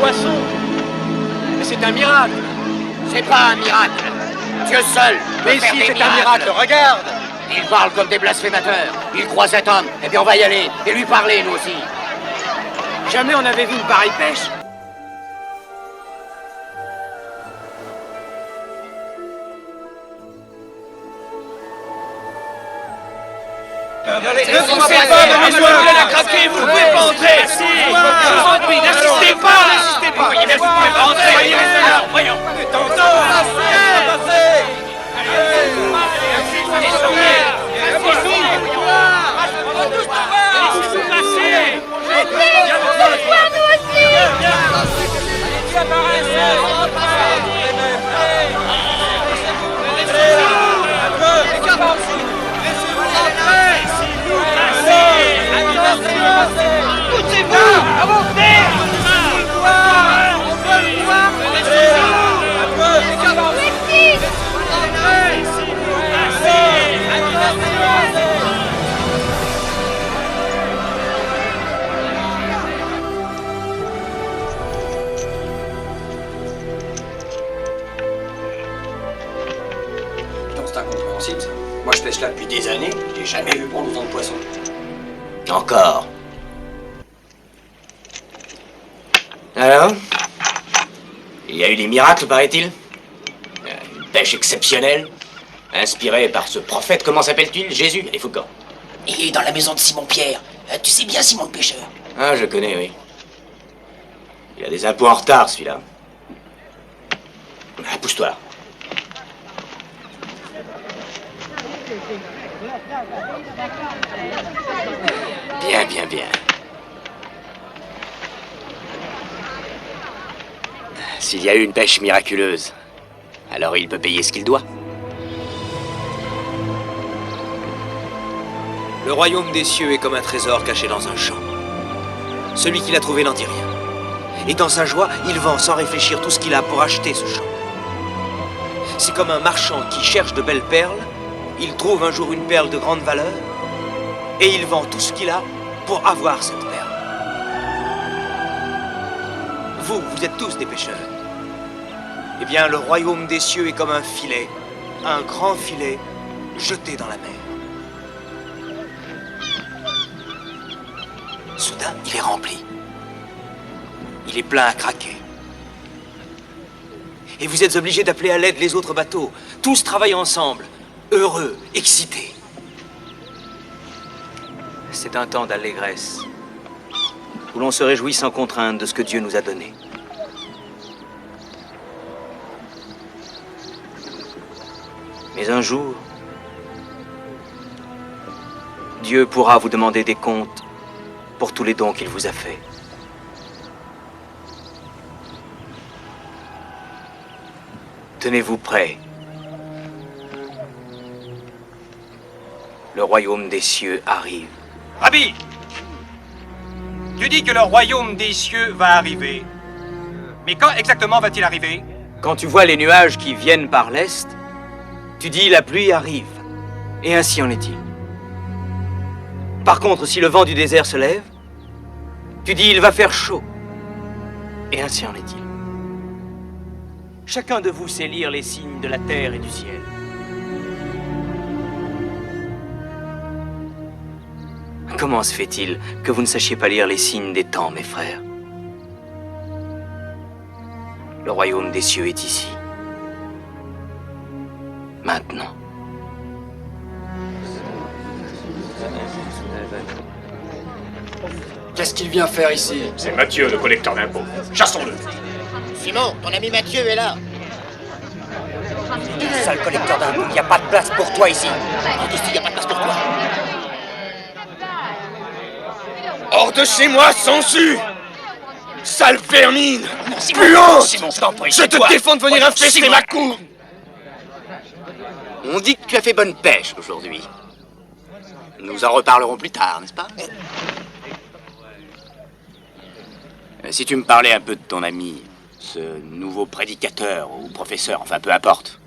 poisson. Mais c'est un miracle. C'est pas un miracle. Dieu seul peut Mais faire si, des c'est miracles. un miracle, regarde. Ils parlent comme des blasphémateurs. Ils croient cet homme. Eh bien, on va y aller. Et lui parler, nous aussi. Jamais on n'avait vu une pareille pêche. Ne poussez pas, dans les joueurs, elle a craqué, vous ne pouvez pas entrer. Je vous en prie, n'insistez pas. Voyez bien, vous ne pouvez pas entrer. Voyez, restez là, voyons. C'est incompréhensible, ça. Moi, je pêche là depuis des années, j'ai jamais vu prendre autant de poissons. Encore. Alors? Il y a eu des miracles, paraît-il? Une pêche exceptionnelle, inspirée par ce prophète, comment s'appelle-t-il? Jésus? Allez, Foucault. Il est dans la maison de Simon-Pierre. Tu sais bien Simon le pêcheur. Ah, je connais, oui. Il a des impôts en retard, celui-là. Ah, pousse-toi. Bien, bien, bien. S'il y a eu une pêche miraculeuse, alors il peut payer ce qu'il doit. Le royaume des cieux est comme un trésor caché dans un champ. Celui qui l'a trouvé n'en dit rien. Et dans sa joie, il vend sans réfléchir tout ce qu'il a pour acheter ce champ. C'est comme un marchand qui cherche de belles perles. Il trouve un jour une perle de grande valeur et il vend tout ce qu'il a pour avoir cette perle. Vous êtes tous des pêcheurs. Eh bien, le royaume des cieux est comme un grand filet jeté dans la mer. Soudain, il est rempli. Il est plein à craquer. Et vous êtes obligés d'appeler à l'aide les autres bateaux. Tous travaillent ensemble, heureux, excités. C'est un temps d'allégresse, où l'on se réjouit sans contrainte de ce que Dieu nous a donné. Mais un jour, Dieu pourra vous demander des comptes pour tous les dons qu'il vous a faits. Tenez-vous prêts. Le royaume des cieux arrive. Rabbi, tu dis que le royaume des cieux va arriver. Mais quand exactement va-t-il arriver? Quand tu vois les nuages qui viennent par l'est, tu dis la pluie arrive. Et ainsi en est-il. Par contre, si le vent du désert se lève, tu dis il va faire chaud. Et ainsi en est-il. Chacun de vous sait lire les signes de la terre et du ciel. Comment se fait-il que vous ne sachiez pas lire les signes des temps, mes frères? Le royaume des cieux est ici. Maintenant. Qu'est-ce qu'il vient faire ici? C'est Mathieu, le collecteur d'impôts. Chassons-le. Simon, ton ami Mathieu est là. Sale collecteur d'impôts, il n'y a pas de place pour toi ici. Qu'est-ce qu'il n'y a pas de place pour toi? Hors de chez moi, sangsue! Sale vermine! Simon, Puante! Simon, je t'en prie. Je te défends de venir infester Simon. ma cour! On dit que tu as fait bonne pêche aujourd'hui. Nous en reparlerons plus tard, n'est-ce pas? Si tu me parlais un peu de ton ami, ce nouveau prédicateur ou professeur, enfin peu importe.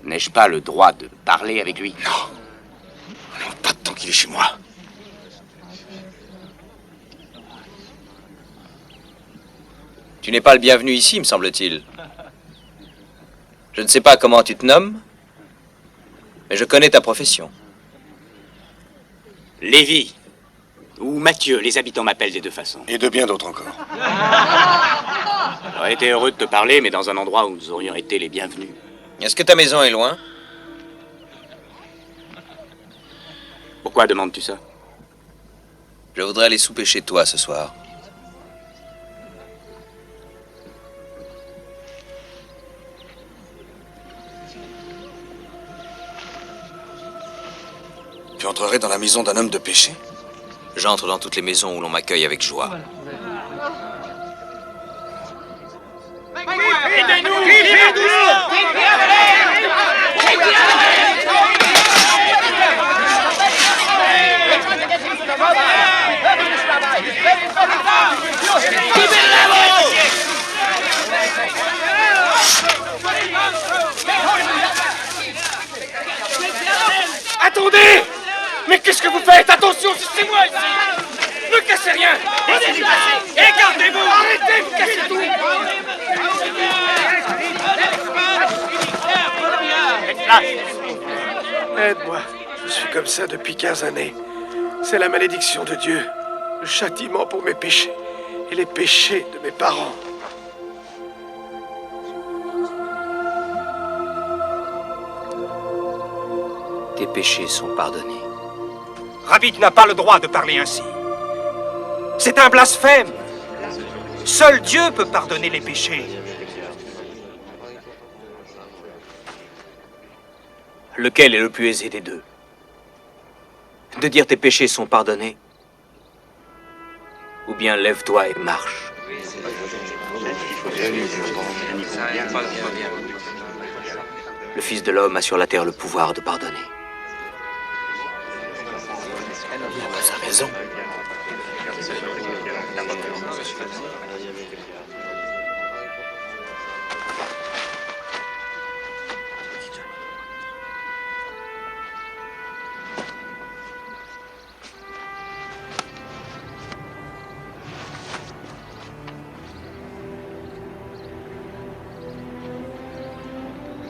N'ai-je pas le droit de parler avec lui? Non, pas tant qu'il est chez moi. Tu n'es pas le bienvenu ici, me semble-t-il. Je ne sais pas comment tu te nommes, mais je connais ta profession. Lévi. Ou Mathieu, les habitants m'appellent des deux façons. Et de bien d'autres encore. J'aurais été heureux de te parler, mais dans un endroit où nous aurions été les bienvenus. Est-ce que ta maison est loin? Pourquoi demandes-tu ça? Je voudrais aller souper chez toi ce soir. Tu entrerais dans la maison d'un homme de péché? J'entre dans toutes les maisons où l'on m'accueille avec joie. Attendez! Mais qu'est-ce que vous faites? Attention, c'est moi ici! Ne cassez rien! Écartez-vous! Arrêtez de casser tout! Aide-moi. Je suis comme ça depuis 15 années. C'est la malédiction de Dieu. Le châtiment pour mes péchés. Et les péchés de mes parents. Tes péchés sont pardonnés. Rabbi n'a pas le droit de parler ainsi. C'est un blasphème. Seul Dieu peut pardonner les péchés. Lequel est le plus aisé des deux? De dire tes péchés sont pardonnés? Ou bien lève-toi et marche? Le Fils de l'homme a sur la terre le pouvoir de pardonner. Ça a raison.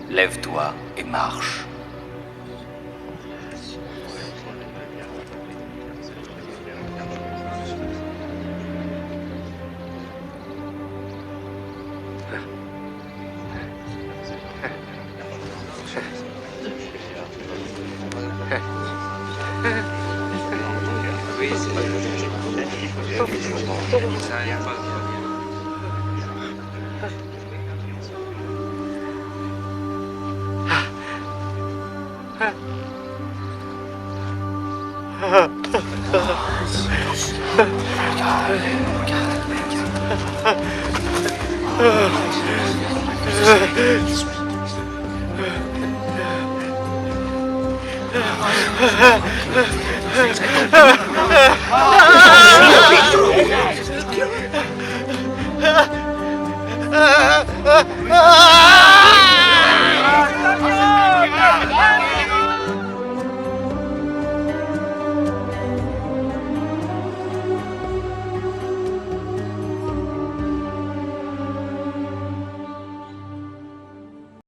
Lève-toi et marche.